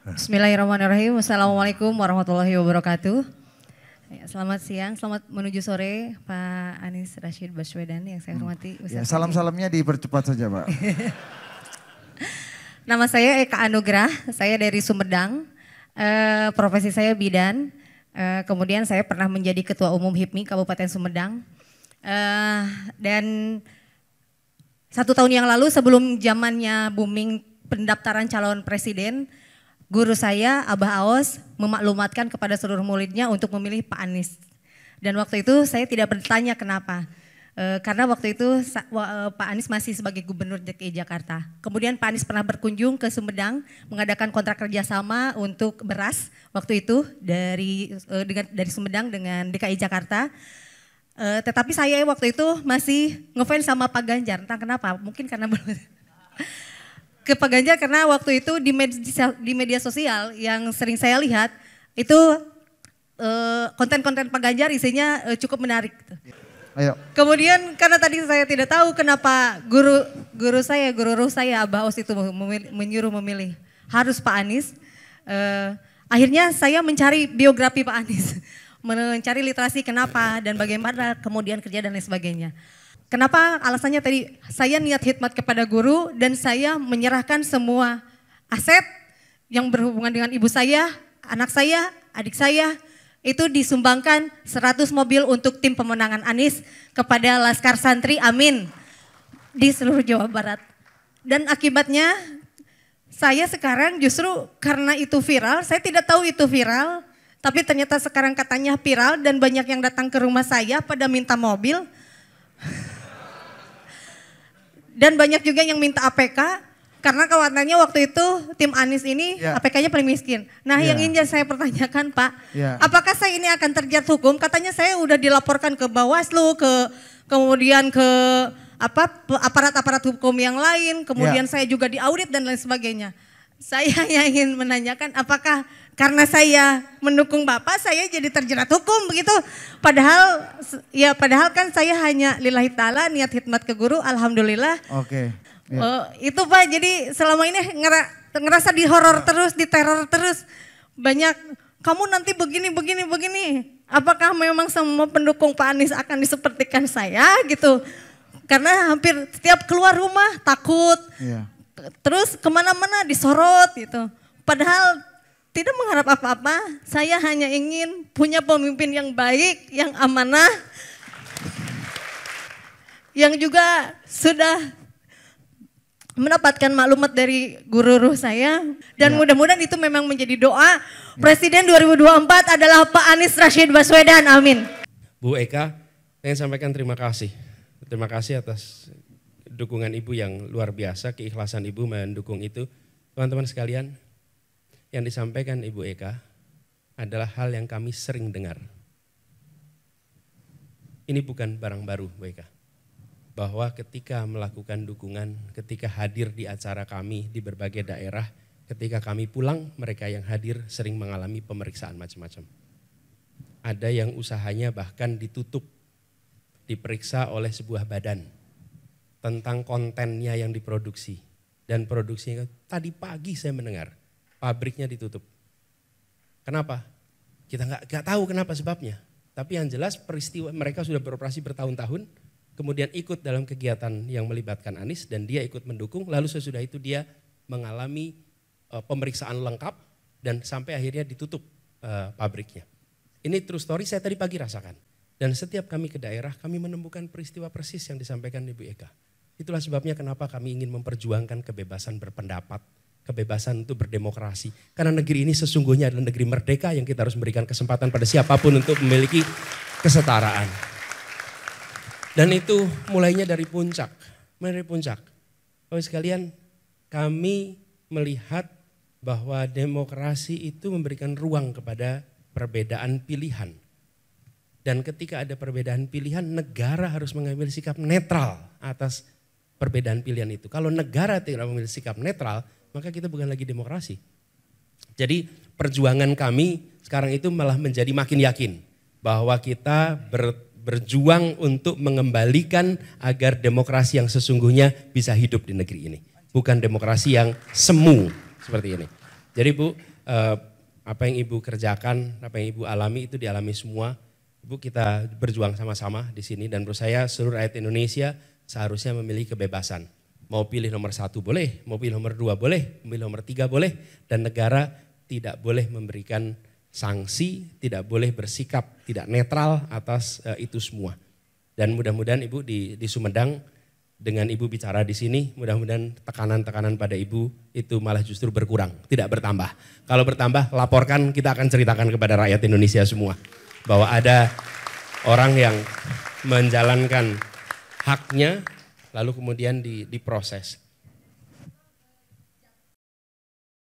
Bismillahirrahmanirrahim. Assalamualaikum warahmatullahi wabarakatuh. Ya, selamat siang, selamat menuju sore Pak Anies Rashid Baswedan yang saya hormati. Ya, salam-salamnya dipercepat saja Pak. Nama saya Eka Anugrah, saya dari Sumedang. Profesi saya bidan. Kemudian saya pernah menjadi Ketua Umum HIPMI Kabupaten Sumedang. Dan 1 tahun yang lalu sebelum zamannya booming pendaftaran calon presiden, guru saya, Abah Aos, memaklumatkan kepada seluruh muridnya untuk memilih Pak Anies. Dan waktu itu saya tidak bertanya kenapa. Karena waktu itu Pak Anies masih sebagai Gubernur DKI Jakarta. Kemudian Pak Anies pernah berkunjung ke Sumedang, mengadakan kontrak kerjasama untuk beras waktu itu dari Sumedang dengan DKI Jakarta. Tetapi saya waktu itu masih ngefans sama Pak Ganjar, entah kenapa, mungkin karena belum ke Pak Ganjar karena waktu itu di media sosial yang sering saya lihat itu konten-konten Pak Ganjar isinya cukup menarik. Ayo. Kemudian karena tadi saya tidak tahu kenapa guru ruh saya Abah Aos itu menyuruh memilih harus Pak Anies. Akhirnya saya mencari biografi Pak Anies, mencari literasi kenapa dan bagaimana kemudian kerja dan lain sebagainya. Kenapa alasannya tadi saya niat khidmat kepada guru dan saya menyerahkan semua aset yang berhubungan dengan ibu saya, anak saya, adik saya itu disumbangkan 100 mobil untuk tim pemenangan Anies kepada Laskar Santri Amin di seluruh Jawa Barat. Dan akibatnya saya sekarang justru karena itu viral, saya tidak tahu itu viral, tapi ternyata sekarang katanya viral dan banyak yang datang ke rumah saya pada minta mobil. Dan banyak juga yang minta APK karena khawatirnya waktu itu tim Anies ini APK-nya paling miskin. Nah yang ingin saya pertanyakan Pak, apakah saya ini akan terjerat hukum? Katanya saya udah dilaporkan ke Bawaslu, kemudian ke aparat-aparat hukum yang lain, kemudian saya juga diaudit dan lain sebagainya. Saya ingin menanyakan apakah karena saya mendukung Bapak saya jadi terjerat hukum begitu. Padahal kan saya hanya lillahi ta'ala niat khidmat ke guru, alhamdulillah. Oke. Itu Pak, jadi selama ini ngerasa dihoror terus, diteror terus. Banyak kamu nanti begini. Apakah memang semua pendukung Pak Anies akan disepertikan saya gitu. Karena hampir setiap keluar rumah takut. Terus kemana-mana disorot gitu. Padahal tidak mengharap apa-apa, saya hanya ingin punya pemimpin yang baik, yang amanah, yang juga sudah mendapatkan maklumat dari guru ruh saya. Dan mudah-mudahan itu memang menjadi doa. Presiden 2024 adalah Pak Anies Rashid Baswedan, amin. Bu Eka, saya sampaikan terima kasih. Terima kasih atas dukungan Ibu yang luar biasa, keikhlasan Ibu mendukung itu. Teman-teman sekalian, yang disampaikan Ibu Eka adalah hal yang kami sering dengar. Ini bukan barang baru Bu Eka. Bahwa ketika melakukan dukungan, ketika hadir di acara kami di berbagai daerah, ketika kami pulang mereka yang hadir sering mengalami pemeriksaan macam-macam. Ada yang usahanya bahkan ditutup, diperiksa oleh sebuah badan tentang kontennya yang diproduksi. Dan produksinya tadi pagi saya mendengar pabriknya ditutup. Kenapa? Kita nggak tahu kenapa sebabnya. Tapi yang jelas peristiwa mereka sudah beroperasi bertahun-tahun, kemudian ikut dalam kegiatan yang melibatkan Anies dan dia ikut mendukung. Lalu sesudah itu dia mengalami pemeriksaan lengkap dan sampai akhirnya ditutup pabriknya. Ini true story saya tadi pagi rasakan. Dan setiap kami ke daerah kami menemukan peristiwa persis yang disampaikan Ibu Eka. Itulah sebabnya kenapa kami ingin memperjuangkan kebebasan berpendapat, kebebasan untuk berdemokrasi. Karena negeri ini sesungguhnya adalah negeri merdeka yang kita harus memberikan kesempatan pada siapapun untuk memiliki kesetaraan. Dan itu mulainya dari puncak. Bapak sekalian, kami melihat bahwa demokrasi itu memberikan ruang kepada perbedaan pilihan. Dan ketika ada perbedaan pilihan, negara harus mengambil sikap netral atas perbedaan pilihan itu. Kalau negara tidak mengambil sikap netral, maka kita bukan lagi demokrasi. Jadi perjuangan kami sekarang itu malah menjadi makin yakin bahwa kita berjuang untuk mengembalikan agar demokrasi yang sesungguhnya bisa hidup di negeri ini. Bukan demokrasi yang semu seperti ini. Jadi Bu, apa yang Ibu kerjakan, apa yang Ibu alami itu dialami semua. Ibu, kita berjuang sama-sama di sini dan menurut saya seluruh rakyat Indonesia seharusnya memiliki kebebasan. Mau pilih nomor 1 boleh, mau pilih nomor 2 boleh, mau pilih nomor 3 boleh, dan negara tidak boleh memberikan sanksi, tidak boleh bersikap tidak netral atas itu semua. Dan mudah-mudahan Ibu di Sumedang dengan Ibu bicara di sini, mudah-mudahan tekanan-tekanan pada Ibu itu malah justru berkurang, tidak bertambah. Kalau bertambah, laporkan, kita akan ceritakan kepada rakyat Indonesia semua bahwa ada orang yang menjalankan haknya lalu kemudian diproses.